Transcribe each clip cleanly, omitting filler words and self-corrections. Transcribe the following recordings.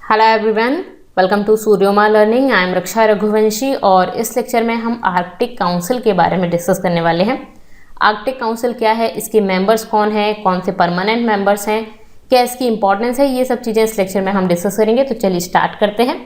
Hello everyone, welcome to Suryoma learning. I am Raksha Raghuvanshi और इस lecture में हम आर्कटिक काउंसिल के बारे में डिस्कस करने वाले हैं। आर्कटिक काउंसिल क्या है, इसके मेंबर्स कौन हैं, कौन से परमानेंट मेंबर्स हैं, क्या इसकी इंपॉर्टेंस है, ये सब चीज़ें इस लेक्चर में हम डिस्कस करेंगे। तो चलिए स्टार्ट करते हैं।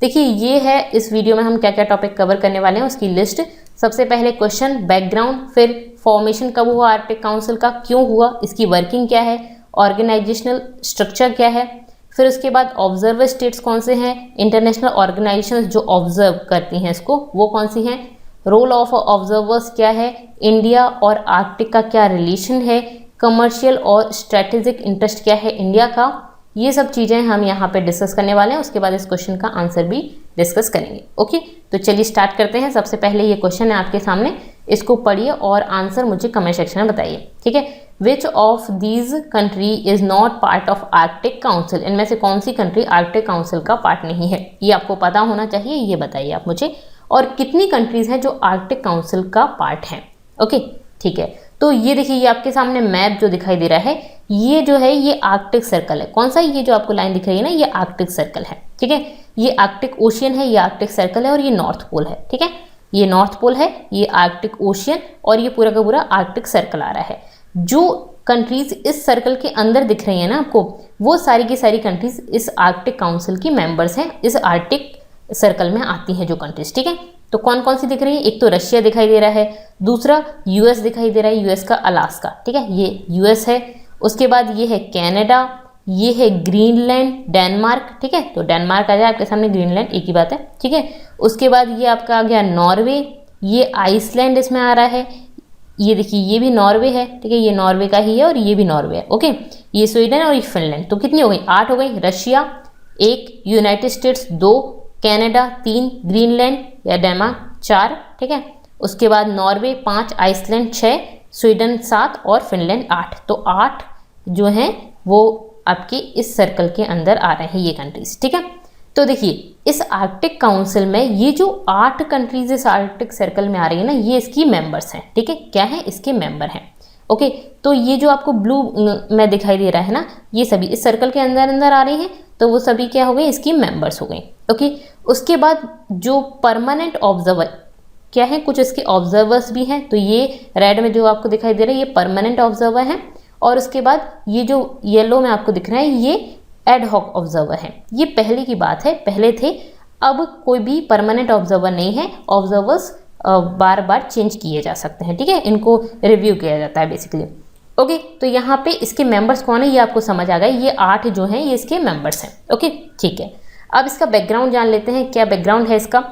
देखिए, ये है इस वीडियो में हम क्या क्या टॉपिक कवर करने वाले हैं उसकी लिस्ट। सबसे पहले क्वेश्चन, बैकग्राउंड, फिर फॉर्मेशन कब हुआ आर्कटिक काउंसिल का, क्यों हुआ, इसकी वर्किंग क्या है, ऑर्गेनाइजेशनल स्ट्रक्चर क्या है, फिर उसके बाद ऑब्जर्वर स्टेट्स कौन से हैं, इंटरनेशनल ऑर्गेनाइजेशंस जो ऑब्जर्व करती हैं इसको वो कौन सी हैं, रोल ऑफ ऑब्जर्वर्स क्या है, इंडिया और आर्कटिक का क्या रिलेशन है, कमर्शियल और स्ट्रेटेजिक इंटरेस्ट क्या है इंडिया का, ये सब चीज़ें हम यहाँ पे डिस्कस करने वाले हैं। उसके बाद इस क्वेश्चन का आंसर भी डिस्कस करेंगे। ओके, तो चलिए स्टार्ट करते हैं। सबसे पहले ये क्वेश्चन है आपके सामने, इसको पढ़िए और आंसर मुझे कमेंट सेक्शन में बताइए। ठीक है, which of these country is not part of Arctic council, इनमें से कौन सी कंट्री आर्कटिक काउंसिल का पार्ट नहीं है, ये आपको पता होना चाहिए, ये बताइए आप मुझे। और कितनी कंट्रीज हैं जो आर्कटिक काउंसिल का पार्ट हैं। ओके, ठीक है, तो ये देखिए, ये आपके सामने मैप जो दिखाई दे रहा है, ये जो है ये आर्कटिक सर्कल है। कौन सा, ये जो आपको लाइन दिख रही है ना, ये आर्कटिक सर्कल है। ठीक है, ये आर्कटिक ओशियन है, ये आर्कटिक सर्कल है और ये नॉर्थ पोल है। ठीक है, ये नॉर्थ पोल है, ये आर्कटिक ओशियन और ये पूरा का पूरा आर्कटिक सर्कल आ रहा है। जो कंट्रीज इस सर्कल के अंदर दिख रही है ना आपको, वो सारी की सारी कंट्रीज इस आर्कटिक काउंसिल की मेंबर्स हैं, इस आर्कटिक सर्कल में आती हैं जो कंट्रीज। ठीक है, तो कौन कौन सी दिख रही है, एक तो रशिया दिखाई दे रहा है, दूसरा यूएस दिखाई दे रहा है, यूएस का अलास्का। ठीक है, ये यूएस है। उसके बाद ये है कनाडा, ये है ग्रीनलैंड, डेनमार्क। ठीक है, तो डेनमार्क आ जाए आपके सामने, ग्रीनलैंड एक ही बात है। ठीक है, उसके बाद ये आपका आ गया नॉर्वे, ये आइसलैंड इसमें आ रहा है, ये देखिए ये भी नॉर्वे है। ठीक है, ये नॉर्वे का ही है और ये भी नॉर्वे है। ओके, ये स्वीडन और ये फिनलैंड। तो कितनी हो गई, 8 हो गई। Russia 1, United states 2, Canada 3, Greenland या डेनमार्क 4। ठीक है, उसके बाद नॉर्वे 5, आइसलैंड 6, स्वीडन 7 और फिनलैंड 8। तो 8 जो हैं वो आपके इस सर्कल के अंदर आ रहे हैं ये कंट्रीज। ठीक है, तो देखिए इस आर्कटिक काउंसिल में ये जो 8 कंट्रीज इस आर्कटिक सर्कल में आ रही है ना, ये इसकी मेंबर्स हैं। ठीक है, क्या है, इसके मेंबर हैं। ओके, तो ये जो आपको ब्लू में दिखाई दे रहा है ना, ये सभी इस सर्कल के अंदर अंदर आ रही हैं, तो वो सभी क्या हो गए, इसकी मेंबर्स हो गई। ओके, उसके बाद जो परमानेंट ऑब्जर्वर क्या है, कुछ इसके ऑब्जर्वर्स भी हैं, तो ये रेड में जो आपको दिखाई दे रहा है ये परमानेंट ऑब्जर्वर हैं। और उसके बाद ये जो येलो में आपको दिख रहा है ये एड हॉक ऑब्जर्वर हैं। ये पहले की बात है, पहले थे, अब कोई भी परमानेंट ऑब्जर्वर नहीं है। ऑब्जर्वर्स बार बार चेंज किए जा सकते हैं। ठीक है, इनको रिव्यू किया जाता है बेसिकली। ओके, तो यहाँ पे इसके मेंबर्स कौन है ये आपको समझ आ गया, ये 8 जो हैं ये इसके मेंबर्स हैं। ओके, ठीक है, अब इसका बैकग्राउंड जान लेते हैं, क्या बैकग्राउंड है इसका।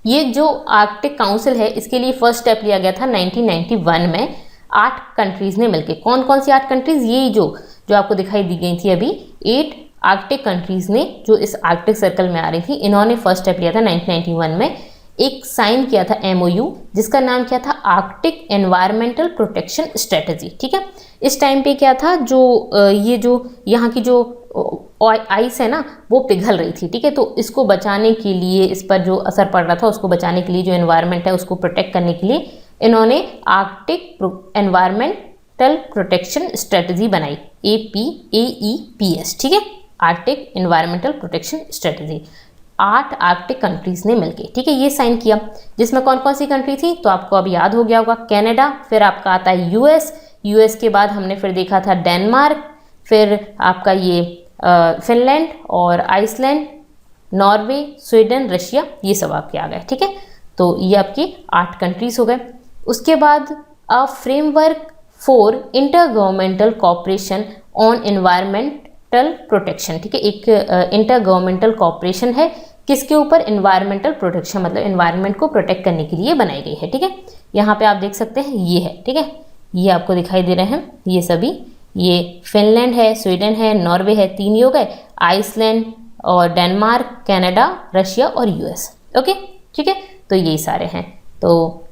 ये जो आर्कटिक काउंसिल है इसके लिए फर्स्ट स्टेप लिया गया था 1991 में 8 कंट्रीज ने मिलकर। कौन कौन सी 8 कंट्रीज, ये जो आपको दिखाई दी गई थी अभी, 8 आर्कटिक कंट्रीज ने जो इस आर्कटिक सर्कल में आ रही थी, इन्होंने फर्स्ट स्टेप लिया था 1991 में, एक साइन किया था MOU, जिसका नाम क्या था, आर्कटिक एनवायरमेंटल प्रोटेक्शन स्ट्रेटजी। ठीक है, इस टाइम पे क्या था, जो ये जो यहाँ की जो आइस है ना वो पिघल रही थी। ठीक है, तो इसको बचाने के लिए, इस पर जो असर पड़ रहा था उसको बचाने के लिए, जो एनवायरनमेंट है उसको प्रोटेक्ट करने के लिए इन्होंने आर्कटिक एनवायरमेंटल प्रोटेक्शन स्ट्रेटजी बनाई, APEPS। ठीक है, Arctic environmental protection strategy 8 Arctic countries ने मिलके, ठीक है, ये साइन किया। जिसमें कौन कौन सी कंट्री थी, तो आपको अब याद हो गया होगा, कनाडा, फिर आपका आता है यूएस के बाद हमने फिर देखा था डेनमार्क, फिर आपका ये फिनलैंड और आइसलैंड, नॉर्वे, स्वीडन, रशिया, ये सब आपके आ गए। ठीक है, तो ये आपके 8 कंट्रीज हो गए। उसके बाद a framework for intergovernmental cooperation on environmental protection. ठीक है, एक इंटर गवर्नमेंटल कॉपरेशन है, किसके ऊपर, एनवायरमेंटल प्रोटेक्शन, मतलब एनवायरनमेंट को प्रोटेक्ट करने के लिए बनाई गई है। ठीक है, यहाँ पे आप देख सकते हैं ये है। ठीक है, ये आपको दिखाई दे रहे हैं ये सभी, ये फिनलैंड है, स्वीडन है, नॉर्वे है, 3 ही हो गए, आइसलैंड और डेनमार्क, कनाडा, रशिया और यूएस। ओके, ठीक है, तो यही सारे हैं, तो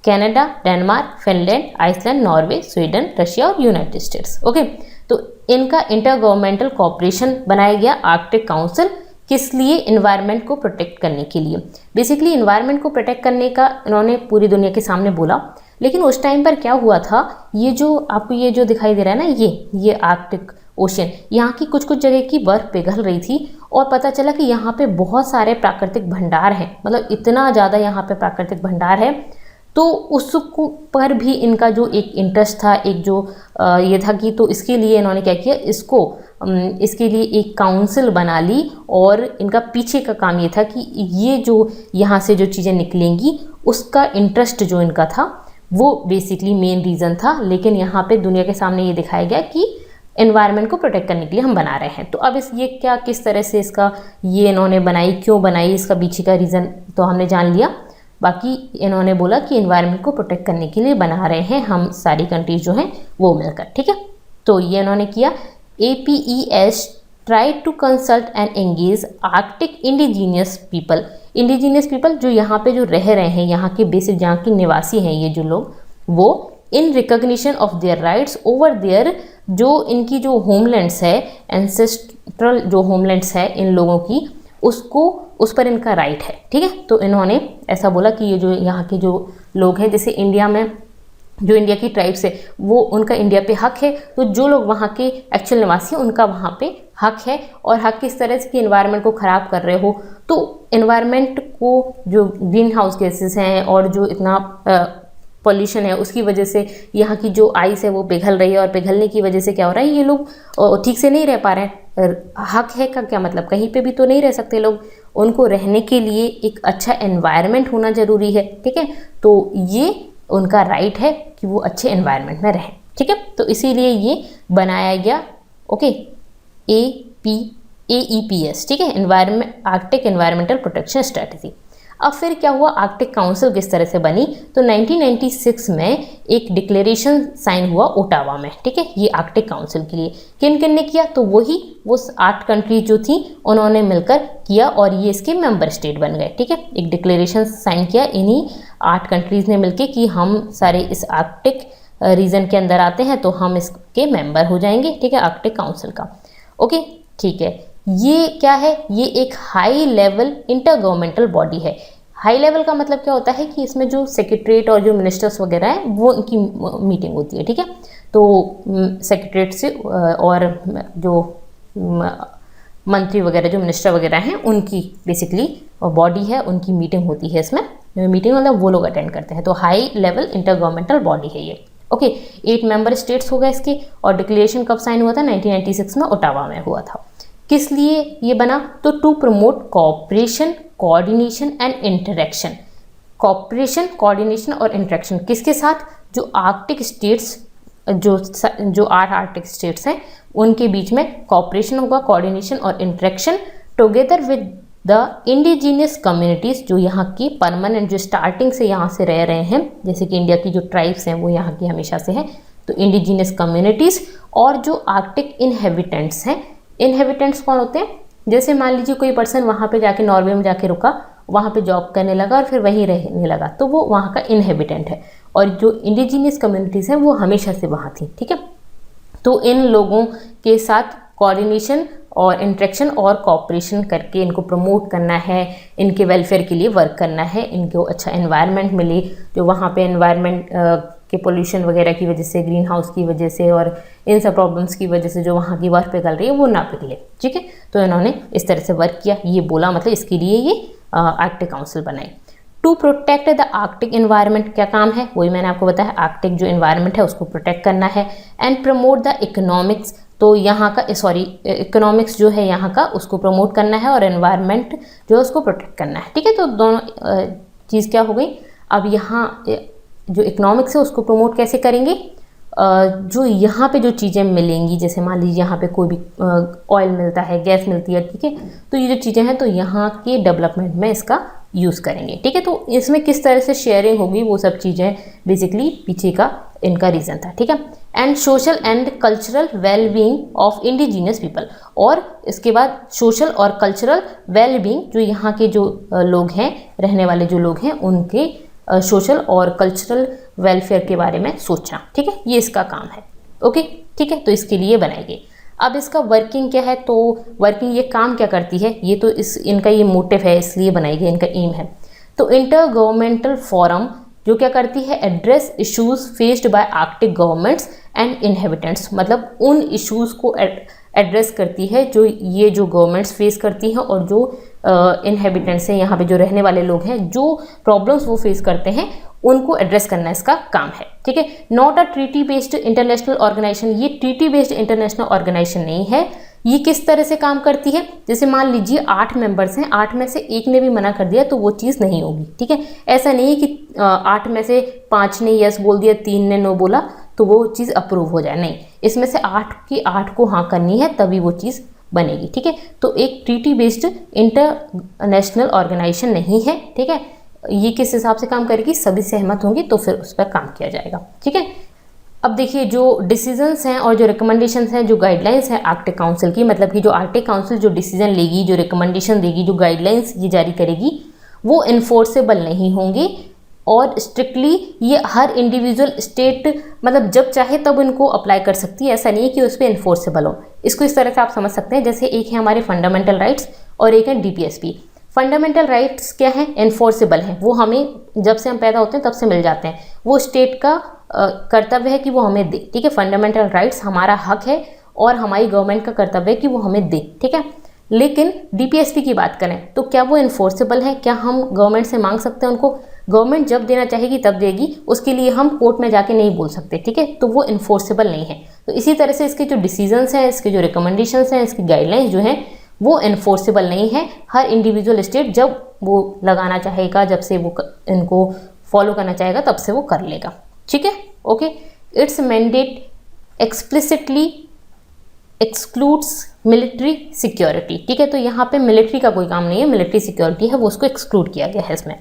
Canada, Denmark, Finland, Iceland, Norway, Sweden, Russia और यूनाइटेड स्टेट्स। ओके, तो इनका इंटर गवर्नमेंटल कॉपरेशन बनाया गया आर्कटिक काउंसिल, किस लिए, इन्वायरमेंट को प्रोटेक्ट करने के लिए। बेसिकली इन्वायरमेंट को प्रोटेक्ट करने का इन्होंने पूरी दुनिया के सामने बोला, लेकिन उस टाइम पर क्या हुआ था, ये जो आपको ये जो दिखाई दे रहा है ना, ये आर्कटिक ओशन, यहाँ की कुछ कुछ जगह की बर्फ पिघल रही थी और पता चला कि यहाँ पे बहुत सारे प्राकृतिक भंडार हैं, मतलब इतना ज़्यादा यहाँ पे प्राकृतिक भंडार है। तो उसको पर भी इनका जो एक इंटरेस्ट था, एक जो ये था कि तो इसके लिए इन्होंने क्या किया, इसके लिए एक काउंसिल बना ली। और इनका पीछे का काम ये था कि ये जो यहाँ से जो चीज़ें निकलेंगी उसका इंटरेस्ट जो इनका था वो बेसिकली मेन रीज़न था। लेकिन यहाँ पे दुनिया के सामने ये दिखाया गया कि एनवायरनमेंट को प्रोटेक्ट करने के लिए हम बना रहे हैं। तो अब ये क्या, किस तरह से इसका ये इन्होंने बनाई, क्यों बनाई, इसका पीछे का रीज़न तो हमने जान लिया। बाकी इन्होंने बोला कि एनवायरनमेंट को प्रोटेक्ट करने के लिए बना रहे हैं हम सारी कंट्रीज जो हैं वो मिलकर, ठीक है। तो ये इन्होंने किया। APES tried to consult and engage Arctic indigenous people जो यहाँ पे जो रह रहे हैं, यहाँ के बेसिक जहाँ के निवासी हैं ये जो लोग, वो in recognition of their rights over their, जो इनकी जो होमलैंड्स है, एंसेस्ट्रल जो होमलैंड्स है इन लोगों की, उसको उस पर इनका राइट है, ठीक है। तो इन्होंने ऐसा बोला कि ये जो यहाँ के जो लोग हैं, जैसे इंडिया में जो इंडिया की ट्राइब्स है वो उनका इंडिया पे हक है, तो जो लोग वहाँ के एक्चुअल निवासी हैं उनका वहाँ पे हक है। और हक किस तरह से कि एनवायरनमेंट को ख़राब कर रहे हो, तो एनवायरनमेंट को जो ग्रीन हाउस गैसेस हैं और जो इतना पॉल्यूशन है उसकी वजह से यहाँ की जो आइस है वो पिघल रही है, और पिघलने की वजह से क्या हो रहा है, ये लोग ठीक से नहीं रह पा रहे हैं। हक है का क्या मतलब, कहीं पे भी तो नहीं रह सकते लोग, उनको रहने के लिए एक अच्छा एनवायरनमेंट होना ज़रूरी है, ठीक है। तो ये उनका राइट है कि वो अच्छे एनवायरनमेंट में रहें, ठीक है। तो इसीलिए ये बनाया गया, ओके, AEPS, ठीक है, आर्कटिक एनवायरमेंटल प्रोटेक्शन स्ट्रेटजी। अब फिर क्या हुआ, आर्कटिक काउंसिल किस तरह से बनी, तो 1996 में एक डिक्लेरेशन साइन हुआ ओटावा में, ठीक है, ये आर्कटिक काउंसिल के लिए। किन किन ने किया, तो वो 8 कंट्रीज जो थी उन्होंने मिलकर किया और ये इसके मेंबर स्टेट बन गए, ठीक है। एक डिक्लेरेशन साइन किया इन्हीं 8 कंट्रीज ने मिलकर कि हम सारे इस आर्कटिक रीजन के अंदर आते हैं तो हम इसके मेंबर हो जाएंगे, ठीक है, आर्कटिक काउंसिल का, ओके, ठीक है। ये क्या है, ये एक high level inter governmental body है। हाई लेवल का मतलब क्या होता है कि इसमें जो सेक्रेटरीट और जो मिनिस्टर्स वगैरह हैं वो उनकी मीटिंग होती है, ठीक है। तो सेक्रेटरीट से और जो मंत्री वगैरह जो मिनिस्टर वगैरह हैं उनकी बेसिकली बॉडी है, उनकी मीटिंग होती है। इसमें मीटिंग मतलब वो लोग अटेंड करते हैं, तो high level inter governmental body है ये, ओके। 8 मेंबर स्टेट्स हो गए इसके। और डिक्लेरेशन कब साइन हुआ था, 1996 में ओटावा में हुआ था। किस लिए ये बना, तो to promote cooperation, coordination and interaction. Cooperation, coordination और इंटरेक्शन किसके साथ, जो आर्कटिक स्टेट्स, जो 8 आर्कटिक स्टेट्स हैं उनके बीच में कोऑपरेशन होगा, कोऑर्डिनेशन और interaction together with the indigenous communities, जो यहाँ की परमानेंट, जो स्टार्टिंग से यहाँ से रह रहे हैं, जैसे कि इंडिया की जो ट्राइब्स हैं वो यहाँ की हमेशा से हैं, तो इंडिजिनियस कम्युनिटीज़। और जो आर्कटिक इनहेबिटेंट्स हैं, इनहेबिटेंट्स कौन होते हैं, जैसे मान लीजिए कोई पर्सन वहाँ पे जाके नॉर्वे में जाके रुका, वहाँ पे जॉब करने लगा और फिर वहीं रहने लगा, तो वो वहाँ का इनहेबिटेंट है। और जो इंडिजिनियस कम्युनिटीज़ हैं वो हमेशा से वहाँ थी, ठीक है। तो इन लोगों के साथ कोऑर्डिनेशन और इंटरेक्शन और कोऑपरेशन करके इनको प्रमोट करना है, इनके वेलफेयर के लिए वर्क करना है, इनको अच्छा एनवायरनमेंट मिले, जो वहाँ पे एनवायरनमेंट के पोल्यूशन वगैरह की वजह से, ग्रीन हाउस की वजह से और इन सब प्रॉब्लम्स की वजह से जो वहाँ की बर्फ पिघल रही है वो ना पिघले, ठीक है। तो इन्होंने इस तरह से वर्क किया, ये बोला, मतलब इसके लिए ये आर्कटिक काउंसिल बनाई। To protect the Arctic environment, क्या काम है, वही मैंने आपको बताया, आर्कटिक जो एनवायरनमेंट है उसको प्रोटेक्ट करना है। एंड प्रमोट द इकोनॉमिक्स, तो यहाँ का इकोनॉमिक्स जो है यहाँ का उसको प्रमोट करना है और एनवायरनमेंट जो है उसको प्रोटेक्ट करना है, ठीक है। तो दोनों चीज़ क्या हो गई। अब यहाँ जो इकोनॉमिक्स है उसको प्रमोट कैसे करेंगे, जो यहाँ पे जो चीज़ें मिलेंगी, जैसे मान लीजिए यहाँ पे कोई भी ऑयल मिलता है, गैस मिलती है, ठीक है, तो ये जो चीज़ें हैं तो यहाँ के डेवलपमेंट में इसका यूज़ करेंगे, ठीक है। तो इसमें किस तरह से शेयरिंग होगी वो सब चीज़ें बेसिकली पीछे का इनका रीज़न था, ठीक है। And social and cultural wellbeing of indigenous people, और इसके बाद सोशल और कल्चरल वेलबींग, जो यहाँ के जो लोग हैं, रहने वाले जो लोग हैं, उनके सोशल और कल्चरल वेलफेयर के बारे में सोचना, ठीक है, ये इसका काम है, ओके, ठीक है। तो इसके लिए बनाई गई। अब इसका वर्किंग क्या है, तो वर्किंग ये काम क्या करती है, ये तो इनका ये मोटिव है, इसलिए बनाई गई, इनका एम है। तो इंटर गवर्नमेंटल फोरम जो क्या करती है, address issues faced by Arctic governments and inhabitants, मतलब उन इश्यूज़ को एड्रेस करती है जो ये जो गवर्नमेंट्स फेस करती हैं और जो इनहेबिटेंट्स हैं, यहाँ पे जो रहने वाले लोग हैं, जो प्रॉब्लम्स वो फेस करते हैं उनको एड्रेस करना इसका काम है। ठीक है, not a treaty based international organisation, ये ट्रीटी बेस्ड इंटरनेशनल ऑर्गेनाइजेशन नहीं है। ये किस तरह से काम करती है, जैसे मान लीजिए 8 मेंबर्स हैं, 8 में से एक ने भी मना कर दिया तो वो चीज़ नहीं होगी। ठीक है, ऐसा नहीं है कि 8 में से 5 ने यस बोल दिया, 3 ने नो बोला तो वो चीज़ अप्रूव हो जाए, नहीं, इसमें से 8 की 8 को हाँ करनी है तभी वो चीज़ बनेगी। ठीक है, तो एक ट्रीटी बेस्ड इंटरनेशनल ऑर्गेनाइजेशन नहीं है। ठीक है, ये किस हिसाब से काम करेगी, सभी सहमत होंगे तो फिर उस पर काम किया जाएगा। ठीक है, अब देखिए जो डिसीजंस हैं और जो रिकमेंडेशंस हैं, जो गाइडलाइंस हैं आर्कटिक काउंसिल की, मतलब कि जो आर्कटिक काउंसिल जो डिसीजन लेगी, जो रिकमेंडेशन देगी, जो गाइडलाइंस ये जारी करेगी, वो इन्फोर्सेबल नहीं होंगे और स्ट्रिक्टली ये हर इंडिविजुअल स्टेट मतलब जब चाहे तब इनको अप्लाई कर सकती है, ऐसा नहीं है कि उस पर इन्फोर्सेबल हो। इसको इस तरह से आप समझ सकते हैं, जैसे एक है हमारे फंडामेंटल राइट्स और एक है डीपीएसपी। फंडामेंटल राइट्स क्या है, इन्फोर्सेबल है, वो हमें जब से हम पैदा होते हैं तब से मिल जाते हैं, वो स्टेट का कर्तव्य है कि वो हमें दे। ठीक है, फंडामेंटल राइट्स हमारा हक है और हमारी गवर्नमेंट का कर्तव्य है कि वो हमें दे। ठीक है, लेकिन डीपीएसपी की बात करें तो क्या वो इन्फोर्सेबल है, क्या हम गवर्नमेंट से मांग सकते हैं उनको, गवर्नमेंट जब देना चाहेगी तब देगी, उसके लिए हम कोर्ट में जाके नहीं बोल सकते। ठीक है, तो वो इन्फोर्सेबल नहीं है। तो इसी तरह से इसके जो डिसीजंस हैं, इसके जो रिकमेंडेशंस हैं, इसकी गाइडलाइंस जो हैं वो इन्फोर्सेबल नहीं है। हर इंडिविजुअल स्टेट जब वो लगाना चाहेगा, जब से वो इनको फॉलो करना चाहेगा तब से वो कर लेगा। ठीक है, okay. It's mandate explicitly excludes military security. ठीक है, तो यहाँ पे मिलिट्री का कोई काम नहीं है, मिलिट्री सिक्योरिटी है वो उसको एक्सक्लूड किया गया है इसमें।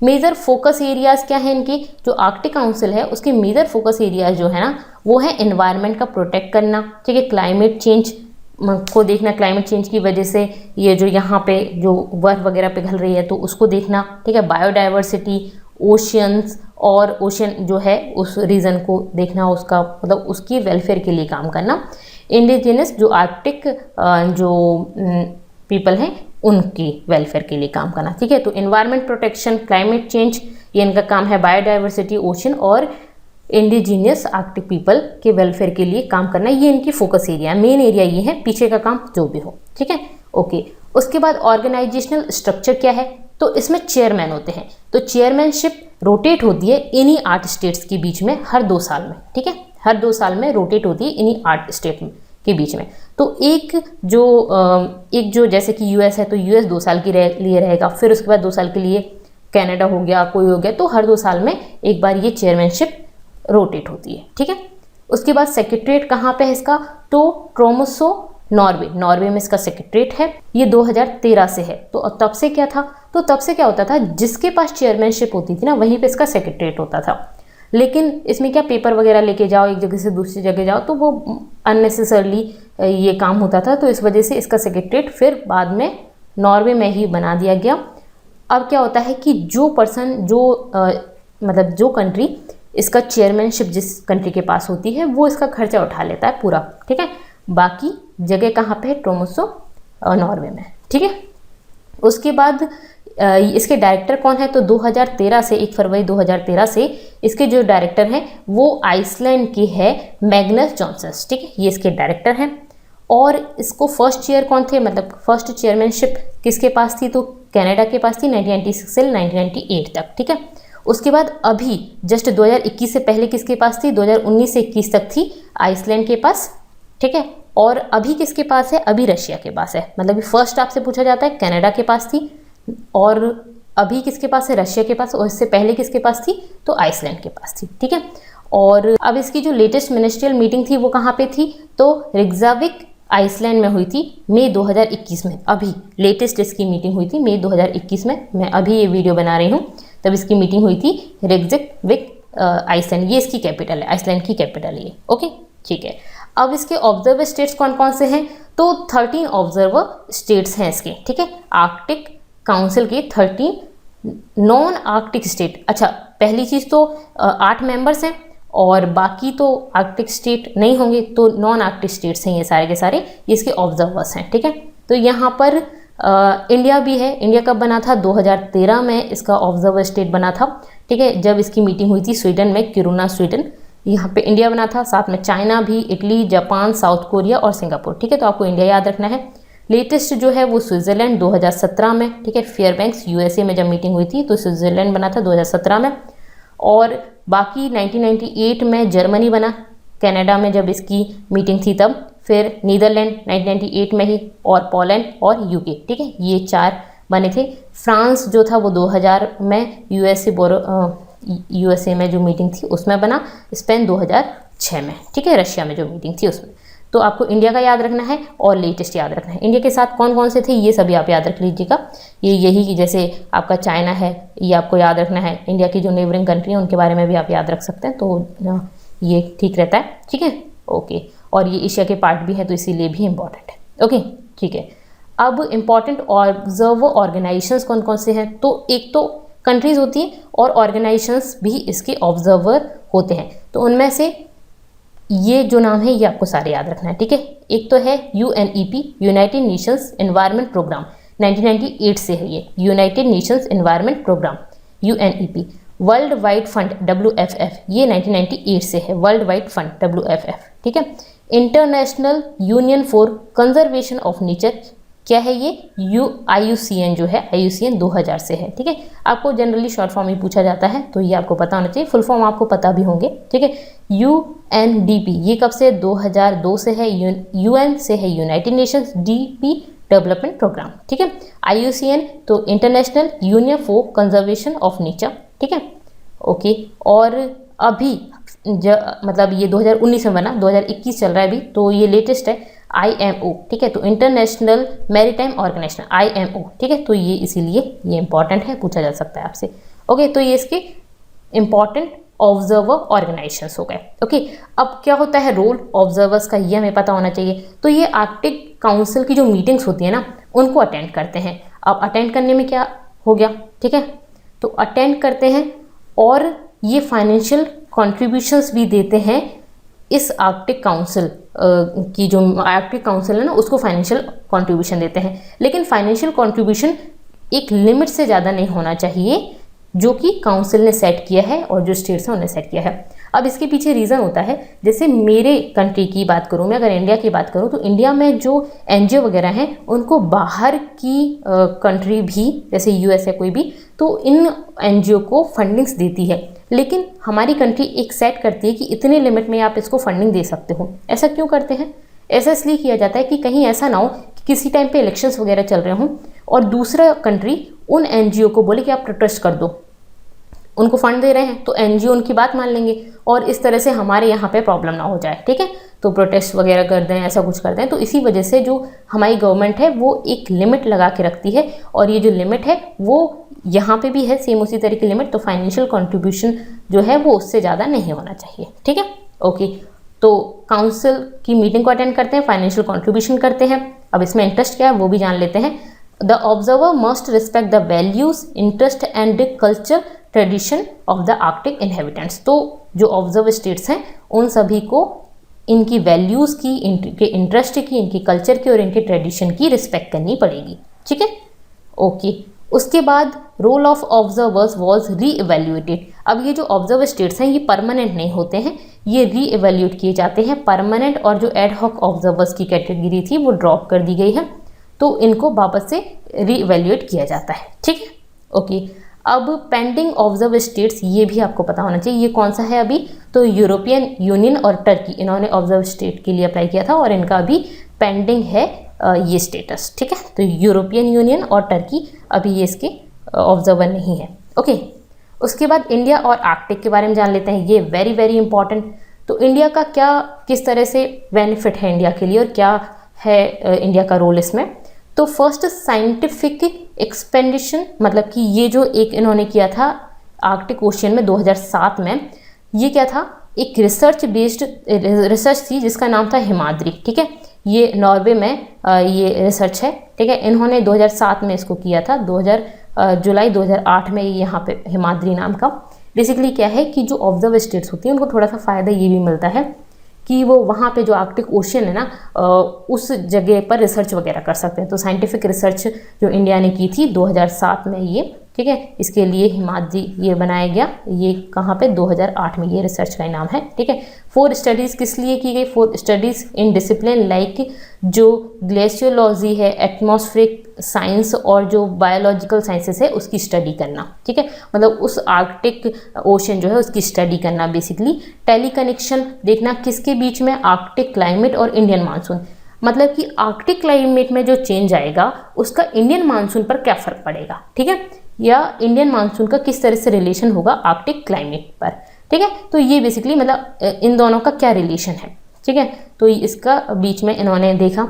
मेजर फोकस एरियाज क्या है इनकी, जो आर्कटिक काउंसिल है उसके मेजर फोकस एरियाज जो है ना वो है एनवायरनमेंट का प्रोटेक्ट करना। ठीक है, क्लाइमेट चेंज को देखना, क्लाइमेट चेंज की वजह से ये जो यहाँ पे जो बर्फ वगैरह पिघल रही है तो उसको देखना। ठीक है, बायोडाइवर्सिटी, ओशियंस और ओशन जो है उस रीजन को देखना, उसका मतलब उसकी वेलफेयर के लिए काम करना। इंडिजिनस जो आर्कटिक जो पीपल हैं उनकी वेलफेयर के लिए काम करना। ठीक है, तो एनवायरनमेंट प्रोटेक्शन, क्लाइमेट चेंज ये इनका काम है, बायोडाइवर्सिटी, ओशन और इंडिजीनियस आर्कटिक पीपल के वेलफेयर के लिए काम करना, ये इनकी फोकस एरिया है, मेन एरिया ये है, पीछे का काम जो भी हो। ठीक है, ओके। उसके बाद ऑर्गेनाइजेशनल स्ट्रक्चर क्या है, तो इसमें चेयरमैन होते हैं, तो चेयरमैनशिप रोटेट होती है इन्हीं 8 स्टेट्स के बीच में हर 2 साल में। ठीक है, हर 2 साल में रोटेट होती है इन्हीं 8 स्टेट के बीच में। तो एक जो जैसे कि यूएस है तो यूएस 2 साल के लिए रहेगा, फिर उसके बाद 2 साल के लिए कनाडा हो गया, कोई हो गया, तो हर 2 साल में एक बार ये चेयरमैनशिप रोटेट होती है। ठीक है, उसके बाद सेक्रेटरीट कहाँ पे है इसका, तो ट्रोमसो नॉर्वे में इसका सेक्रेटरीट है। ये 2013 से है। तो तब से क्या था, तो तब से क्या होता था, जिसके पास चेयरमैनशिप होती थी ना वहीं पे इसका सेक्रेटरीट होता था। लेकिन इसमें क्या पेपर वगैरह लेके जाओ, एक जगह से दूसरी जगह जाओ, तो वो अननेसेसरली ये काम होता था, तो इस वजह से इसका सेक्रेटरीट फिर बाद में नॉर्वे में ही बना दिया गया। अब क्या होता है कि जो पर्सन मतलब जो कंट्री इसका चेयरमैनशिप जिस कंट्री के पास होती है वो इसका खर्चा उठा लेता है पूरा। ठीक है, बाकी जगह कहाँ पे है, ट्रोमसो नॉर्वे में। ठीक है, उसके बाद इसके डायरेक्टर कौन है, तो 2013 से 1 फरवरी 2013 से इसके जो डायरेक्टर हैं वो आइसलैंड के है मैग्नस जॉनसन। ठीक है, ये इसके डायरेक्टर हैं। और इसको फर्स्ट चेयर कौन थे, मतलब फर्स्ट चेयरमैनशिप किसके पास थी, तो कनाडा के पास थी 1996 से 1998 तक। ठीक है, उसके बाद अभी जस्ट 2021 से पहले किसके पास थी, 2019 से 21 तक थी आइसलैंड के पास। ठीक है, और अभी किसके पास है, अभी रशिया के पास है। मतलब फर्स्ट आपसे पूछा जाता है कनाडा के पास थी और अभी किसके पास है, रशिया के पास, और इससे पहले किसके पास थी, तो आइसलैंड के पास थी। ठीक है, और अब इसकी जो लेटेस्ट मिनिस्ट्रियल मीटिंग थी वो कहाँ पे थी, तो रिग्जाविक आइसलैंड में हुई थी मई 2021 में। अभी लेटेस्ट इसकी मीटिंग हुई थी मई 2021 में, मैं अभी ये वीडियो बना रही हूँ, तब इसकी मीटिंग हुई थी रिग्जाविक आइसलैंड, ये इसकी कैपिटल है, आइसलैंड की कैपिटल है ये। ओके, ठीक है। अब इसके ऑब्जर्वर स्टेट्स कौन कौन से हैं, तो 13 ऑब्जर्वर स्टेट्स हैं इसके। ठीक है, आर्कटिक काउंसिल के 13 नॉन आर्कटिक स्टेट। अच्छा, पहली चीज़ तो 8 मेंबर्स हैं और बाकी तो आर्कटिक स्टेट नहीं होंगे, तो नॉन आर्कटिक स्टेट्स हैं ये सारे के सारे, ये इसके ऑब्जर्वर्स हैं। ठीक है, तो यहाँ पर इंडिया भी है। इंडिया कब बना था, 2013 में इसका ऑब्जर्वर स्टेट बना था। ठीक है, जब इसकी मीटिंग हुई थी स्वीडन में, किरुना स्वीडन, यहाँ पे इंडिया बना था, साथ में चाइना भी, इटली, जापान, साउथ कोरिया और सिंगापुर। ठीक है, तो आपको इंडिया याद रखना है। लेटेस्ट जो है वो स्विट्ज़रलैंड 2017 में, ठीक है, फेयरबैंक्स यूएसए में जब मीटिंग हुई थी तो स्विट्ज़रलैंड बना था 2017 में। और बाकी 1998 में जर्मनी बना, कनाडा में जब इसकी मीटिंग थी तब, फिर नीदरलैंड 1998 में ही, और पोलैंड और यूके। ठीक है, ये 4 बने थे। फ्रांस जो था वो 2000 में यूएसए में जो मीटिंग थी उसमें बना। स्पेन 2006 में, ठीक है, रशिया में जो मीटिंग थी उसमें। तो आपको इंडिया का याद रखना है और लेटेस्ट याद रखना है। इंडिया के साथ कौन कौन से थे ये सभी आप याद रख लीजिएगा। यही कि जैसे आपका चाइना है, ये आपको याद रखना है। इंडिया की जो नेबरिंग कंट्री है उनके बारे में भी आप याद रख सकते हैं, तो ये ठीक रहता है। ठीक है, ओके। और ये एशिया के पार्ट भी है तो इसीलिए भी इम्पॉर्टेंट है। ओके, ठीक है। अब इम्पॉर्टेंट ऑब्जर्वर ऑर्गेनाइजेशंस कौन कौन से हैं, तो एक तो कंट्रीज होती हैं और ऑर्गेनाइजेशंस भी इसके ऑब्जर्वर होते हैं। तो उनमें से ये जो नाम है ये आपको सारे याद रखना है। ठीक है, एक तो है UNEP, United Nations Environment Programme, 1998 से है ये, United Nations Environment Programme UNEP। World Wide Fund WFF, ये 1998 से है, वर्ल्ड वाइड फंड WFF। ठीक है, international Union for Conservation of nature, क्या है ये, IUCN जो है, IUCN 2000 से है। ठीक है, आपको जनरली शॉर्ट फॉर्म ही पूछा जाता है तो ये आपको पता होना चाहिए, फुल फॉर्म आपको पता भी होंगे। ठीक है, UNDP, ये कब से, 2002 से है। UN से है, United Nations, DP development programme. ठीक है, IUCN तो International Union for Conservation of Nature. ठीक है, ओके। और अभी मतलब ये 2019 में बना, 2021 चल रहा है अभी, तो ये लेटेस्ट है IMO। ठीक है, तो इंटरनेशनल मैरीटाइम ऑर्गेनाइजेशन IMO। ठीक है, तो ये इसीलिए ये इंपॉर्टेंट है, पूछा जा सकता है आपसे। ओके, तो ये इसके इंपॉर्टेंट ऑब्जर्वर ऑर्गेनाइजेशंस हो गए। ओके, अब क्या होता है रोल ऑब्जर्वर्स का, ये हमें पता होना चाहिए। तो ये आर्कटिक काउंसिल की जो मीटिंग्स होती है ना उनको अटेंड करते हैं। अब अटेंड करने में क्या हो गया, ठीक है, तो अटेंड करते हैं और ये फाइनेंशियल कॉन्ट्रीब्यूशंस भी देते हैं इस आर्कटिक काउंसिल की, जो आर्कटिक काउंसिल है ना उसको फाइनेंशियल कंट्रीब्यूशन देते हैं। लेकिन फाइनेंशियल कंट्रीब्यूशन एक लिमिट से ज़्यादा नहीं होना चाहिए जो कि काउंसिल ने सेट किया है और जो स्टेट्स हैं उन्होंने सेट किया है। अब इसके पीछे रीज़न होता है, जैसे मेरे कंट्री की बात करूँ मैं, अगर इंडिया की बात करूँ तो इंडिया में जो NGO वगैरह हैं उनको बाहर की कंट्री भी, जैसे US है कोई भी, तो इन NGO को फंडिंग्स देती है। लेकिन हमारी कंट्री एक सेट करती है कि इतने लिमिट में आप इसको फंडिंग दे सकते हो। ऐसा क्यों करते हैं? ऐसा इसलिए किया जाता है कि कहीं ऐसा ना हो कि किसी टाइम पे इलेक्शंस वगैरह चल रहे हों और दूसरा कंट्री उन NGO को बोले कि आप प्रोटेस्ट कर दो, उनको फंड दे रहे हैं तो NGO उनकी बात मान लेंगे और इस तरह से हमारे यहाँ पे प्रॉब्लम ना हो जाए। ठीक है, तो प्रोटेस्ट वगैरह कर दें, ऐसा कुछ कर दें। तो इसी वजह से जो हमारी गवर्नमेंट है वो एक लिमिट लगा के रखती है और ये जो लिमिट है वो यहाँ पे भी है सेम उसी तरह की लिमिट। तो फाइनेंशियल कंट्रीब्यूशन जो है वो उससे ज़्यादा नहीं होना चाहिए। ठीक है, ओके। तो काउंसिल की मीटिंग को अटेंड करते हैं, फाइनेंशियल कंट्रीब्यूशन करते हैं। अब इसमें इंटरेस्ट क्या है वो भी जान लेते हैं। The observer must respect the values, interest and culture tradition of the Arctic inhabitants. तो जो ऑब्जर्वर स्टेट्स हैं उन सभी को इनकी वैल्यूज़ की, इनके इंटरेस्ट की, इनकी कल्चर की और इनके ट्रेडिशन की रिस्पेक्ट करनी पड़ेगी। ठीक है, ओके। उसके बाद रोल ऑफ ऑब्जर्वर्स वॉज री एवेल्यूएटेड। अब ये जो ऑब्जर्वर स्टेट्स हैं ये परमानेंट नहीं होते हैं, ये री एवेल्यूएट किए जाते हैं। परमानेंट और जो एड हॉक ऑब्जर्वर्स की कैटेगरी थी वो ड्रॉप कर दी गई है, तो इनको वापस से री एवेल्यूएट किया जाता है। ठीक है, ओके। अब पेंडिंग ऑब्जर्वर स्टेट्स, ये भी आपको पता होना चाहिए, ये कौन सा है अभी, तो यूरोपियन यूनियन और टर्की, इन्होंने ऑब्जर्वर स्टेट के लिए अप्लाई किया था और इनका अभी पेंडिंग है ये स्टेटस। ठीक है, तो यूरोपियन यूनियन और टर्की अभी ये इसके ऑब्जर्वर नहीं है। ओके, उसके बाद इंडिया और आर्कटिक के बारे में जान लेते हैं, ये वेरी वेरी इंपॉर्टेंट। तो इंडिया का क्या, किस तरह से बेनिफिट है इंडिया के लिए और क्या है इंडिया का रोल इसमें। तो फर्स्ट साइंटिफिक एक्सपेंडिशन, मतलब कि ये जो एक इन्होंने किया था आर्कटिक ओशियन में 2007 में, ये क्या था, एक रिसर्च बेस्ड रिसर्च थी जिसका नाम था हिमाद्री। ठीक है, ये नॉर्वे में ये रिसर्च है। ठीक है, इन्होंने 2007 में इसको किया था, जुलाई 2008 में यहाँ पे हिमाद्री नाम का। बेसिकली क्या है कि जो ऑब्जर्वर स्टेट्स होती हैं उनको थोड़ा सा फ़ायदा ये भी मिलता है कि वो वहाँ पे जो आर्कटिक ओशियन है ना उस जगह पर रिसर्च वगैरह कर सकते हैं। तो साइंटिफिक रिसर्च जो इंडिया ने की थी 2007 में ये ठीक है। इसके लिए हिमाद्री ये बनाया गया, ये कहाँ पे 2008 में, ये रिसर्च का नाम है, ठीक है। 4 स्टडीज़ किस लिए की गई? 4 स्टडीज़ इन डिसिप्लिन लाइक जो ग्लेशियोलॉजी है, एटमॉस्फेरिक साइंस और जो बायोलॉजिकल साइंसेस है उसकी स्टडी करना, ठीक है। मतलब उस आर्कटिक ओशन जो है उसकी स्टडी करना बेसिकली। टेली कनेक्शन देखना किसके बीच में? आर्कटिक क्लाइमेट और इंडियन मानसून। मतलब कि आर्कटिक क्लाइमेट में जो चेंज आएगा उसका इंडियन मानसून पर क्या फ़र्क पड़ेगा, ठीक है, या इंडियन मानसून का किस तरह से रिलेशन होगा आर्कटिक क्लाइमेट पर, ठीक है। तो ये बेसिकली मतलब इन दोनों का क्या रिलेशन है, ठीक है। तो इसका बीच में इन्होंने देखा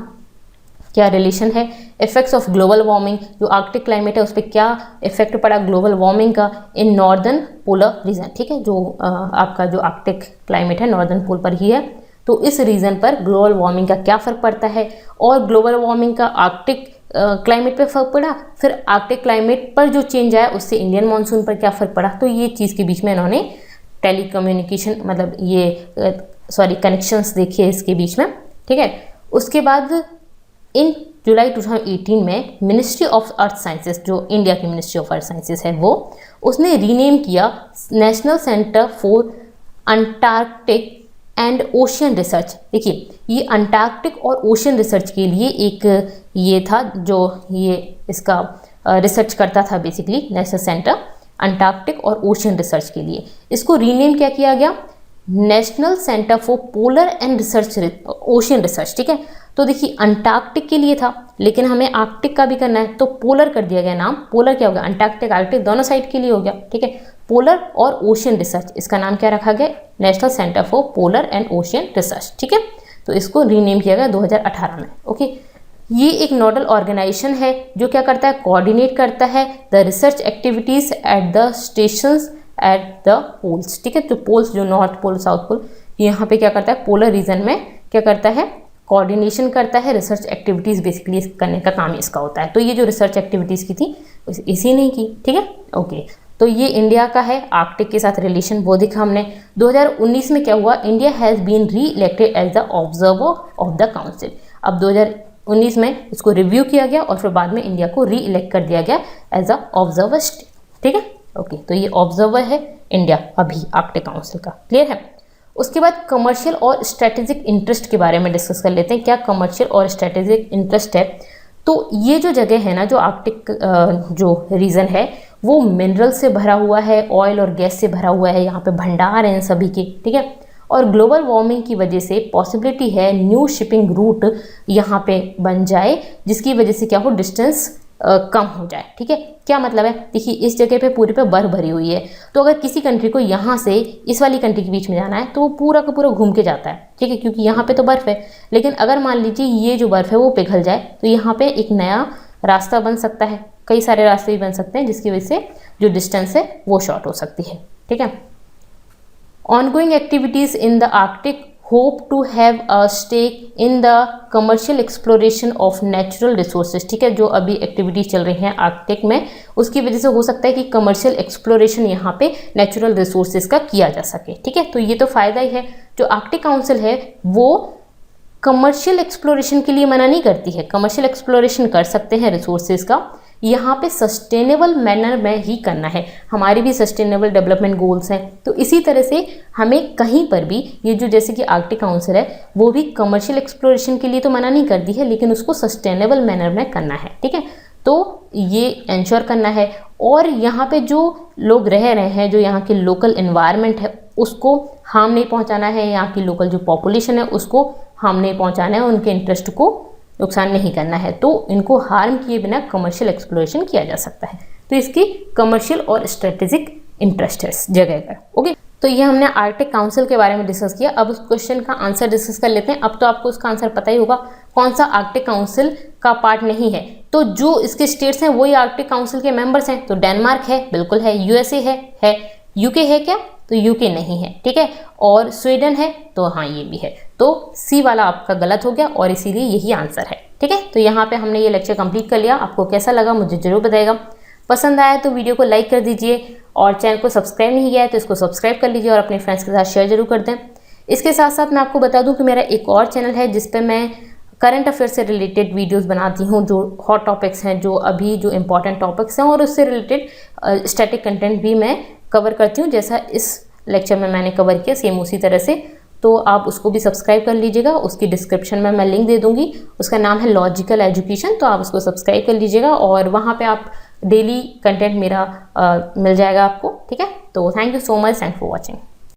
क्या रिलेशन है। इफेक्ट्स ऑफ ग्लोबल वार्मिंग, जो आर्कटिक क्लाइमेट है उस पर क्या इफेक्ट पड़ा ग्लोबल वार्मिंग का इन नॉर्दर्न पोलर रीजन, ठीक है। जो आपका जो आर्कटिक क्लाइमेट है नॉर्दर्न पोल पर ही है, तो इस रीजन पर ग्लोबल वार्मिंग का क्या फ़र्क पड़ता है, और ग्लोबल वार्मिंग का आर्कटिक क्लाइमेट पे फ़र्क पड़ा, फिर आर्कटिक क्लाइमेट पर जो चेंज आया उससे इंडियन मानसून पर क्या फ़र्क पड़ा। तो ये चीज़ के बीच में इन्होंने टेलीकम्युनिकेशन मतलब ये कनेक्शंस देखिए इसके बीच में, ठीक है। उसके बाद इन जुलाई 2018 में मिनिस्ट्री ऑफ अर्थ साइंसेस, जो इंडिया की मिनिस्ट्री ऑफ अर्थ साइंसेस है वो, उसने रीनेम किया national centre for Antarctic and ocean research. देखिए ये अंटार्कटिक और ओशियन रिसर्च के लिए एक ये था जो ये इसका रिसर्च करता था बेसिकली, नेशनल सेंटर अंटार्कटिक और ओशियन रिसर्च के लिए। इसको रीनेम क्या किया गया? National centre for polar and research ocean research, ठीक है। तो देखिए अंटार्कटिक के लिए था लेकिन हमें आर्कटिक का भी करना है, तो पोलर कर दिया गया नाम। पोलर क्या हो गया? अंटार्कटिक आर्कटिक दोनों साइड के लिए हो गया, ठीक है। पोलर और ओशियन रिसर्च, इसका नाम क्या रखा गया? National centre for polar and ocean research, ठीक है। तो इसको रीनेम किया गया 2018 में, ओके। ये एक नोडल ऑर्गेनाइजेशन है जो क्या करता है? कोऑर्डिनेट करता है the research activities at the stations at the poles, ठीक है। तो पोल्स जो नॉर्थ पोल साउथ पोल, यहाँ पे क्या करता है? पोलर रीजन में क्या करता है? कोऑर्डिनेशन करता है, रिसर्च एक्टिविटीज़ बेसिकली करने का काम इसका होता है। तो ये जो रिसर्च एक्टिविटीज़ की थी इसी ने की, ठीक है, ओके। तो ये इंडिया का है, आर्कटिक के साथ रिलेशन वो देखा हमने। 2019 में क्या हुआ? India has been reelected as the observer of the council. अब 2019 में इसको रिव्यू किया गया और फिर बाद में इंडिया को री इलेक्ट कर दिया गया एज अ ऑब्जर्वर स्टेट, ठीक है, ओके। तो ये ऑब्जर्वर है इंडिया अभी आर्कटिक काउंसिल का, क्लियर है। उसके बाद कमर्शियल और स्ट्रेटेजिक इंटरेस्ट के बारे में डिस्कस कर लेते हैं। क्या कमर्शियल और स्ट्रेटेजिक इंटरेस्ट है? तो ये जो जगह है ना, जो आर्कटिक जो रीजन है वो मिनरल से भरा हुआ है, ऑयल और गैस से भरा हुआ है, यहाँ पे भंडार हैं इन सभी के, ठीक है। और ग्लोबल वार्मिंग की वजह से पॉसिबिलिटी है न्यू शिपिंग रूट यहाँ पे बन जाए, जिसकी वजह से क्या हो? डिस्टेंस कम हो जाए, ठीक है। क्या मतलब है? देखिए इस जगह पे पूरे पे बर्फ भरी हुई है, तो अगर किसी कंट्री को यहाँ से इस वाली कंट्री के बीच में जाना है तो वो पूरा का पूरा घूम के जाता है, ठीक है, क्योंकि यहाँ पे तो बर्फ़ है। लेकिन अगर मान लीजिए ये जो बर्फ़ है वो पिघल जाए तो यहाँ पे एक नया रास्ता बन सकता है, कई सारे रास्ते भी बन सकते हैं, जिसकी वजह से जो डिस्टेंस है वो शॉर्ट हो सकती है, ठीक है। Ongoing activities in the Arctic hope to have a stake in the commercial exploration of natural resources, ठीक है। जो अभी एक्टिविटीज चल रही हैं आर्कटिक में, उसकी वजह से हो सकता है कि कमर्शियल एक्सप्लोरेशन यहाँ पे नेचुरल रिसोर्सेज का किया जा सके, ठीक है। तो ये तो फ़ायदा ही है। जो आर्कटिक काउंसिल है वो कमर्शियल एक्सप्लोरेशन के लिए मना नहीं करती है, कमर्शियल एक्सप्लोरेशन कर सकते हैं रिसोर्सेज का, यहाँ पे सस्टेनेबल मैनर में ही करना है। हमारी भी सस्टेनेबल डेवलपमेंट गोल्स हैं, तो इसी तरह से हमें कहीं पर भी ये जो जैसे कि आर्कटिक काउंसिल है वो भी कमर्शियल एक्सप्लोरेशन के लिए तो मना नहीं करती है, लेकिन उसको सस्टेनेबल मैनर में करना है, ठीक है। तो ये इंश्योर करना है। और यहाँ पे जो लोग रह रहे हैं, जो यहाँ के लोकल इन्वायरमेंट है उसको हार्म नहीं पहुँचाना है, यहाँ की लोकल जो पॉपुलेशन है उसको हार्म नहीं पहुँचाना है, उनके इंटरेस्ट को नुकसान नहीं करना है। तो इनको हार्म किए बिना कमर्शियल एक्सप्लोरेशन किया जा सकता है। तो इसकी कमर्शियल और स्ट्रेटेजिक इंटरेस्ट है इस जगह का, ओके। तो ये हमने आर्कटिक काउंसिल के बारे में डिस्कस किया। अब उस क्वेश्चन का आंसर डिस्कस कर लेते हैं। अब तो आपको उसका आंसर पता ही होगा कौन सा आर्कटिक काउंसिल का पार्ट नहीं है। तो जो इसके स्टेट्स हैं वही आर्कटिक काउंसिल के मेंबर्स हैं। तो डेनमार्क है, बिल्कुल है। यूएसए है। यूके है क्या? तो यूके नहीं है, ठीक है। और स्वीडन है, तो हाँ ये भी है। तो सी वाला आपका गलत हो गया और इसीलिए यही आंसर है, ठीक है। तो यहाँ पे हमने ये लेक्चर कंप्लीट कर लिया। आपको कैसा लगा मुझे जरूर बताइएगा। पसंद आया तो वीडियो को लाइक कर दीजिए और चैनल को सब्सक्राइब नहीं किया है तो इसको सब्सक्राइब कर लीजिए और अपने फ्रेंड्स के साथ शेयर जरूर कर दें। इसके साथ साथ मैं आपको बता दूं कि मेरा एक और चैनल है जिस पे मैं करंट अफेयर से रिलेटेड वीडियोस बनाती हूँ, जो हॉट टॉपिक्स हैं, जो अभी जो इम्पॉर्टेंट टॉपिक्स हैं, और उससे रिलेटेड स्टैटिक कंटेंट भी मैं कवर करती हूँ, जैसा इस लेक्चर में मैंने कवर किया सेम उसी तरह से। तो आप उसको भी सब्सक्राइब कर लीजिएगा, उसकी डिस्क्रिप्शन में मैं लिंक दे दूँगी, उसका नाम है लॉजिकल एजुकेशन, तो आप उसको सब्सक्राइब कर लीजिएगा और वहाँ पे आप डेली कंटेंट मेरा मिल जाएगा आपको, ठीक है। तो thank you so much, thank for watching.